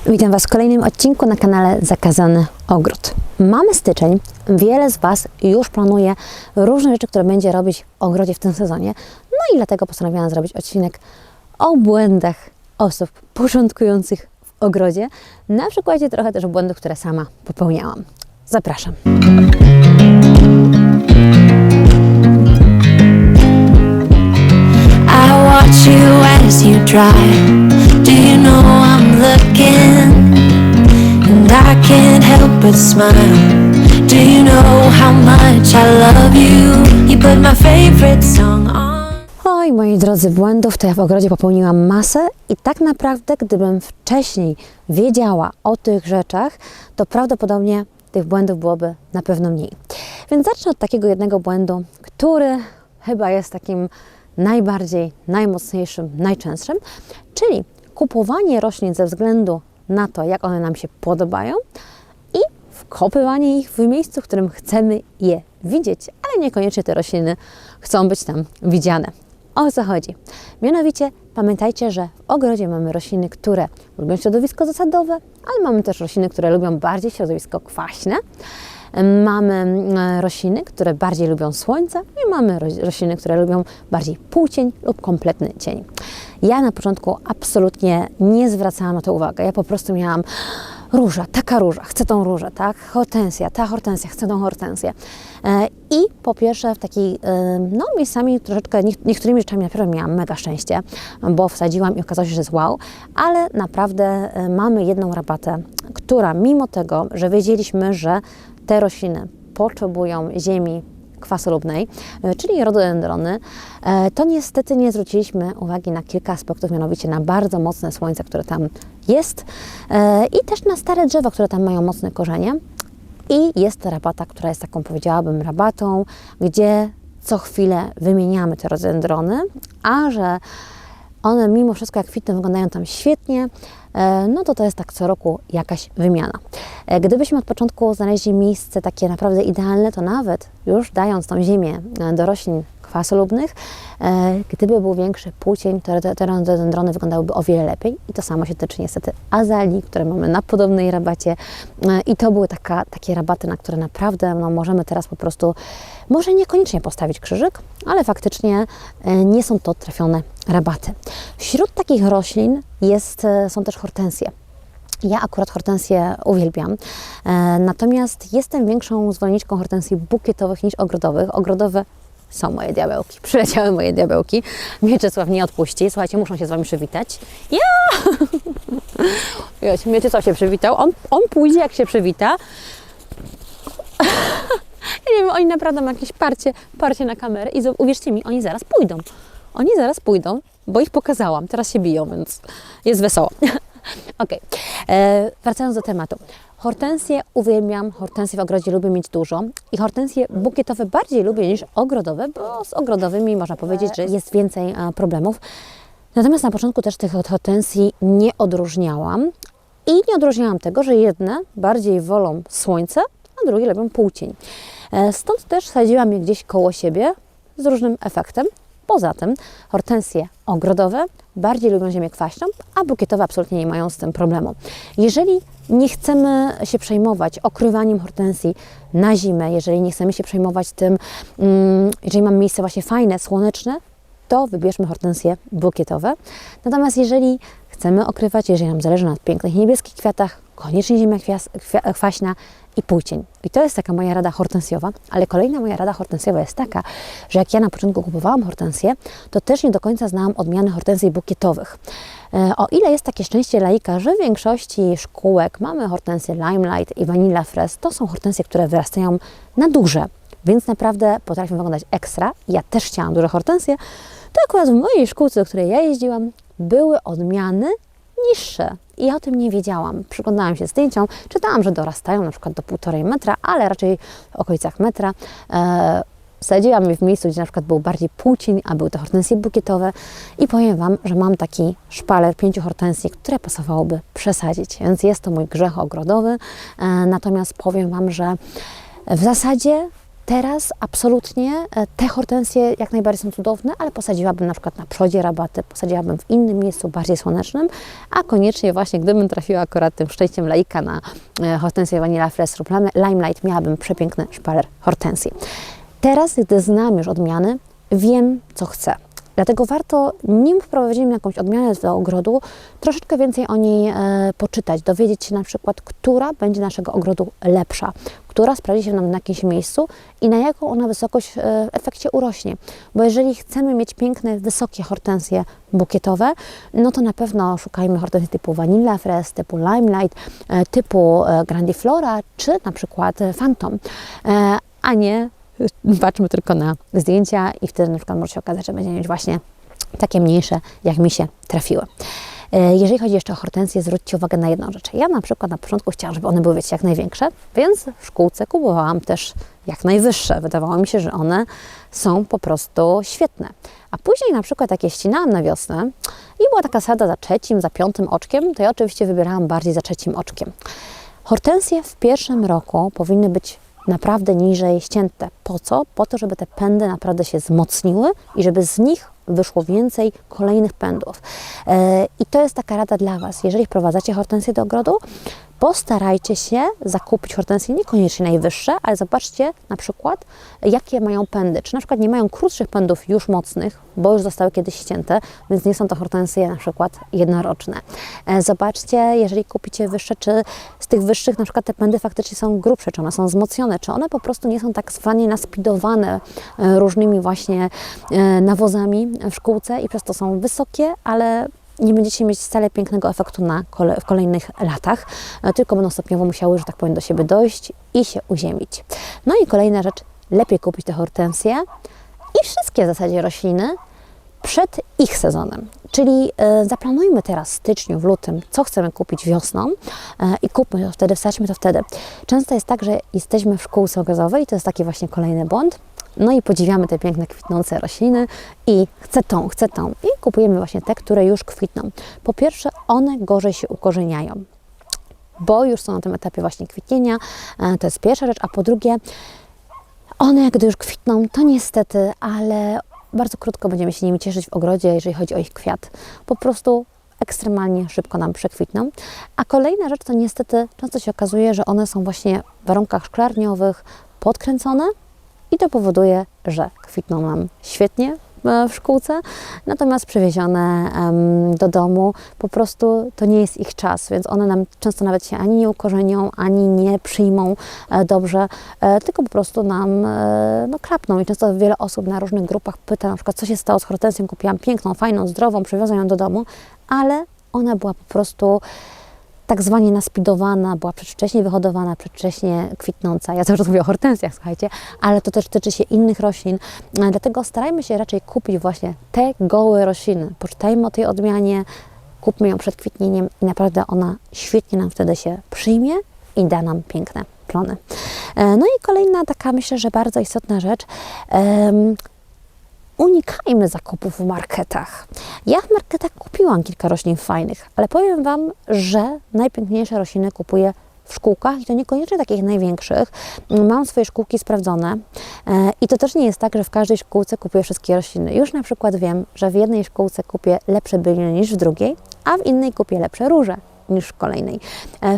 Witam Was w kolejnym odcinku na kanale Zakazany Ogród. Mamy styczeń, wiele z Was już planuje różne rzeczy, które będzie robić w ogrodzie w tym sezonie. No i dlatego postanowiłam zrobić odcinek o błędach osób początkujących w ogrodzie. Na przykładzie trochę też błędów, które sama popełniałam. Zapraszam. I watch you as you drive. Do you know I'm looking? And I can't help but smile. Do you know how much I love you? You put my favorite song on. Oj, moi drodzy, błędów to ja w ogrodzie popełniłam masę i tak naprawdę, gdybym wcześniej wiedziała o tych rzeczach, to prawdopodobnie tych błędów byłoby na pewno mniej. Więc zacznę od takiego jednego błędu, który chyba jest takim najmocniejszym, najczęstszym, czyli kupowanie roślin ze względu na to, jak one nam się podobają i wkopywanie ich w miejscu, w którym chcemy je widzieć, ale niekoniecznie te rośliny chcą być tam widziane. O co chodzi? Mianowicie pamiętajcie, że w ogrodzie mamy rośliny, które lubią środowisko zasadowe, ale mamy też rośliny, które lubią bardziej środowisko kwaśne. Mamy rośliny, które bardziej lubią słońce i mamy rośliny, które lubią bardziej półcień lub kompletny cień. Ja na początku absolutnie nie zwracałam na to uwagi. Ja po prostu miałam róża, taka róża, chcę tą różę, tak? Hortensja, ta hortensja, chcę tą hortensję. I po pierwsze w takiej, no miejscami troszeczkę, niektórymi rzeczami naprawdę miałam mega szczęście, bo wsadziłam i okazało się, że jest wow, ale naprawdę mamy jedną rabatę, która mimo tego, że wiedzieliśmy, że te rośliny potrzebują ziemi kwasolubnej, czyli rododendrony, to niestety nie zwróciliśmy uwagi na kilka aspektów, mianowicie na bardzo mocne słońce, które tam jest i też na stare drzewa, które tam mają mocne korzenie. I jest to rabata, która jest taką, powiedziałabym, rabatą, gdzie co chwilę wymieniamy te rododendrony, a że one mimo wszystko jak kwitną wyglądają tam świetnie, no to jest tak co roku jakaś wymiana. Gdybyśmy od początku znaleźli miejsce takie naprawdę idealne, to nawet już dając tą ziemię do roślin kwasolubnych, gdyby był większy półcień, to te rododendrony wyglądałyby o wiele lepiej. I to samo się tyczy niestety azalii, które mamy na podobnej rabacie. I to były takie rabaty, na które naprawdę możemy teraz po prostu, może niekoniecznie postawić krzyżyk, ale faktycznie nie są to trafione rabaty. Wśród takich roślin są też hortensje. Ja akurat hortensje uwielbiam, natomiast jestem większą zwolenniczką hortensji bukietowych niż ogrodowych. Ogrodowe są moje diabełki, przyleciały moje diabełki. Mieczysław nie odpuści, słuchajcie, muszą się z Wami przywitać. Ja! Wiecie, Mieczysław się przywitał, on pójdzie jak się przywita. Ja nie wiem, oni naprawdę mają jakieś parcie na kamerę i uwierzcie mi, oni zaraz pójdą. Oni zaraz pójdą, bo ich pokazałam, teraz się biją, więc jest wesoło. Okej, wracając do tematu. Hortensje uwielbiam, hortensje w ogrodzie lubię mieć dużo i hortensje bukietowe bardziej lubię niż ogrodowe, bo z ogrodowymi można powiedzieć, że jest więcej problemów. Natomiast na początku też tych hortensji nie odróżniałam i nie odróżniałam tego, że jedne bardziej wolą słońce, a drugie lubią półcień. Stąd też sadziłam je gdzieś koło siebie z różnym efektem. Poza tym hortensje ogrodowe bardziej lubią ziemię kwaśną, a bukietowe absolutnie nie mają z tym problemu. Jeżeli nie chcemy się przejmować okrywaniem hortensji na zimę, jeżeli nie chcemy się przejmować tym, jeżeli mamy miejsce właśnie fajne, słoneczne, to wybierzmy hortensje bukietowe. Natomiast jeżeli chcemy okrywać, jeżeli nam zależy na pięknych niebieskich kwiatach, koniecznie ziemia kwaśna i półcień. I to jest taka moja rada hortensjowa, ale kolejna moja rada hortensjowa jest taka, że jak ja na początku kupowałam hortensje, to też nie do końca znałam odmiany hortensji bukietowych. O ile jest takie szczęście laika, że w większości szkółek mamy hortensje Limelight i Vanilla Fresh, to są hortensje, które wyrastają na duże, więc naprawdę potrafią wyglądać ekstra. Ja też chciałam duże hortensje, to akurat w mojej szkółce, do której ja jeździłam, były odmiany niższe. I ja o tym nie wiedziałam. Przyglądałam się zdjęciom, czytałam, że dorastają na przykład do 1,5 metra, ale raczej w okolicach metra. Sadziłam je w miejscu, gdzie na przykład był bardziej półcień, a były to hortensje bukietowe i powiem Wam, że mam taki szpaler 5 hortensji, które pasowałoby przesadzić, więc jest to mój grzech ogrodowy. Natomiast powiem Wam, że w zasadzie Teraz absolutnie te hortensje jak najbardziej są cudowne, ale posadziłabym na przykład na przodzie rabaty, posadziłabym w innym miejscu bardziej słonecznym, a koniecznie właśnie gdybym trafiła akurat tym szczęściem laika na hortensję Vanilla Fraise lub Limelight, miałabym przepiękny szpaler hortensji. Teraz, gdy znam już odmiany, wiem, co chcę. Dlatego warto, nim wprowadzimy jakąś odmianę do ogrodu, troszeczkę więcej o niej poczytać, dowiedzieć się na przykład, która będzie naszego ogrodu lepsza, która sprawdzi się nam na jakimś miejscu i na jaką ona wysokość w efekcie urośnie. Bo jeżeli chcemy mieć piękne, wysokie hortensje bukietowe, no to na pewno szukajmy hortensji typu Vanilla Fraise, typu Limelight, typu Grandiflora, czy na przykład Phantom, a nie patrzmy tylko na zdjęcia i wtedy na przykład może się okazać, że będziemy mieć właśnie takie mniejsze, jak mi się trafiły. Jeżeli chodzi jeszcze o hortensje, zwróćcie uwagę na jedną rzecz. Ja na przykład na początku chciałam, żeby one były, wiecie, jak największe, więc w szkółce kupowałam też jak najwyższe. Wydawało mi się, że one są po prostu świetne. A później na przykład jak je ścinałam na wiosnę i była taka sada za 3., za 5. oczkiem, to ja oczywiście wybierałam bardziej za 3. oczkiem. Hortensje w pierwszym roku powinny być naprawdę niżej ścięte. Po co? Po to, żeby te pędy naprawdę się wzmocniły i żeby z nich wyszło więcej kolejnych pędów. I to jest taka rada dla Was. Jeżeli wprowadzacie hortensję do ogrodu, postarajcie się zakupić hortensje niekoniecznie najwyższe, ale zobaczcie na przykład, jakie mają pędy. Czy na przykład nie mają krótszych pędów już mocnych, bo już zostały kiedyś ścięte, więc nie są to hortensje na przykład jednoroczne. Zobaczcie, jeżeli kupicie wyższe, czy z tych wyższych na przykład te pędy faktycznie są grubsze, czy one są wzmocnione, czy one po prostu nie są tak zwanie naspidowane różnymi właśnie nawozami w szkółce i przez to są wysokie, ale nie będziecie mieć wcale pięknego efektu w kolejnych latach, tylko będą stopniowo musiały, że tak powiem, do siebie dojść i się uziemić. No i kolejna rzecz, lepiej kupić te hortensje i wszystkie w zasadzie rośliny przed ich sezonem. Czyli zaplanujmy teraz w styczniu, w lutym, co chcemy kupić wiosną i kupmy to wtedy, wsadźmy to wtedy. Często jest tak, że jesteśmy w szkółce ogrodowej, to jest taki właśnie kolejny błąd, no i podziwiamy te piękne, kwitnące rośliny i chcę tą. I kupujemy właśnie te, które już kwitną. Po pierwsze, one gorzej się ukorzeniają, bo już są na tym etapie właśnie kwitnienia, to jest pierwsza rzecz, a po drugie, one gdy już kwitną, to niestety, ale bardzo krótko będziemy się nimi cieszyć w ogrodzie, jeżeli chodzi o ich kwiat. Po prostu ekstremalnie szybko nam przekwitną. A kolejna rzecz to niestety często się okazuje, że one są właśnie w warunkach szklarniowych podkręcone i to powoduje, że kwitną nam świetnie w szkółce, natomiast przywiezione do domu po prostu to nie jest ich czas, więc one nam często nawet się ani nie ukorzenią, ani nie przyjmą dobrze, tylko po prostu nam klapną i często wiele osób na różnych grupach pyta na przykład, co się stało z hortensją, kupiłam piękną, fajną, zdrową, przywiozłam ją do domu, ale ona była po prostu tak zwanie naspidowana, była przedwcześnie wyhodowana, przedwcześnie kwitnąca. Ja zawsze mówię o hortensjach, słuchajcie, ale to też tyczy się innych roślin. Dlatego starajmy się raczej kupić właśnie te gołe rośliny. Poczytajmy o tej odmianie, kupmy ją przed kwitnieniem i naprawdę ona świetnie nam wtedy się przyjmie i da nam piękne plony. No i kolejna taka, myślę, że bardzo istotna rzecz. Unikajmy zakupów w marketach. Ja w marketach kupiłam kilka roślin fajnych, ale powiem Wam, że najpiękniejsze rośliny kupuję w szkółkach i to niekoniecznie takich największych. Mam swoje szkółki sprawdzone i to też nie jest tak, że w każdej szkółce kupuję wszystkie rośliny. Już na przykład wiem, że w jednej szkółce kupię lepsze byliny niż w drugiej, a w innej kupię lepsze róże niż w kolejnej.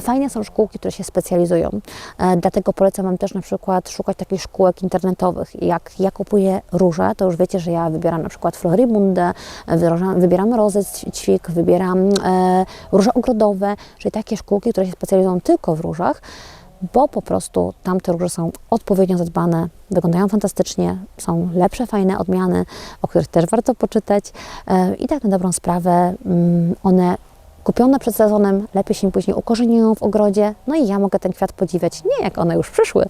Fajne są szkółki, które się specjalizują, dlatego polecam Wam też na przykład szukać takich szkółek internetowych. Jak ja kupuję róże, to już wiecie, że ja wybieram na przykład Floribundę, wybieram rozę ćwik, wybieram róże ogrodowe, czyli takie szkółki, które się specjalizują tylko w różach, bo po prostu tamte róże są odpowiednio zadbane, wyglądają fantastycznie, są lepsze, fajne odmiany, o których też warto poczytać i tak na dobrą sprawę one kupione przed sezonem, lepiej się później ukorzeniują w ogrodzie, no i ja mogę ten kwiat podziwiać nie jak one już przyszły,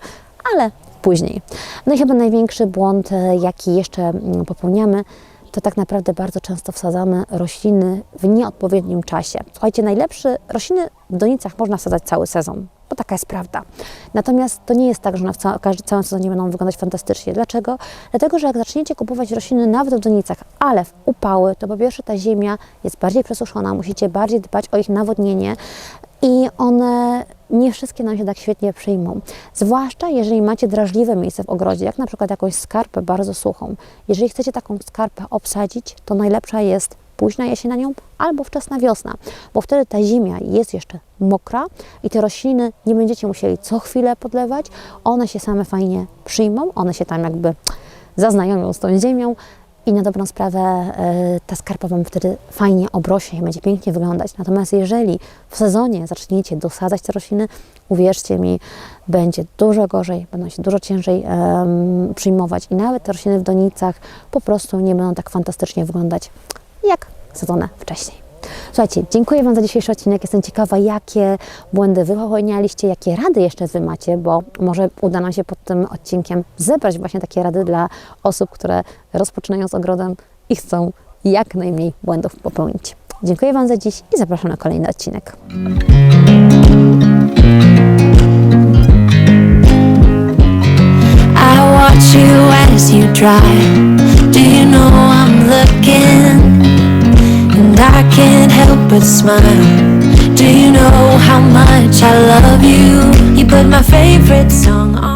ale później. No i chyba największy błąd, jaki jeszcze popełniamy, to tak naprawdę bardzo często wsadzamy rośliny w nieodpowiednim czasie. Słuchajcie, najlepsze rośliny w donicach można wsadzać cały sezon, bo taka jest prawda. Natomiast to nie jest tak, że one w całym sezonie będą wyglądać fantastycznie. Dlaczego? Dlatego, że jak zaczniecie kupować rośliny nawet w donicach, ale w upały, to po pierwsze ta ziemia jest bardziej przesuszona, musicie bardziej dbać o ich nawodnienie i one nie wszystkie nam się tak świetnie przyjmą. Zwłaszcza jeżeli macie drażliwe miejsce w ogrodzie, jak na przykład jakąś skarpę bardzo suchą. Jeżeli chcecie taką skarpę obsadzić, to najlepsza jest późna jesień na nią albo wczesna wiosna, bo wtedy ta ziemia jest jeszcze mokra i te rośliny nie będziecie musieli co chwilę podlewać, one się same fajnie przyjmą, one się tam jakby zaznajomią z tą ziemią i na dobrą sprawę ta skarpa Wam wtedy fajnie obrośnie i będzie pięknie wyglądać. Natomiast jeżeli w sezonie zaczniecie dosadzać te rośliny, uwierzcie mi, będzie dużo gorzej, będą się dużo ciężej przyjmować i nawet te rośliny w donicach po prostu nie będą tak fantastycznie wyglądać jak sadzone wcześniej. Słuchajcie, dziękuję Wam za dzisiejszy odcinek. Jestem ciekawa, jakie błędy Wy popełnialiście, jakie rady jeszcze Wy macie, bo może uda nam się pod tym odcinkiem zebrać właśnie takie rady dla osób, które rozpoczynają z ogrodem i chcą jak najmniej błędów popełnić. Dziękuję Wam za dziś i zapraszam na kolejny odcinek. I watch you as you drive. Do you know I'm looking? And I can't help but smile. Do you know how much I love you? You put my favorite song on.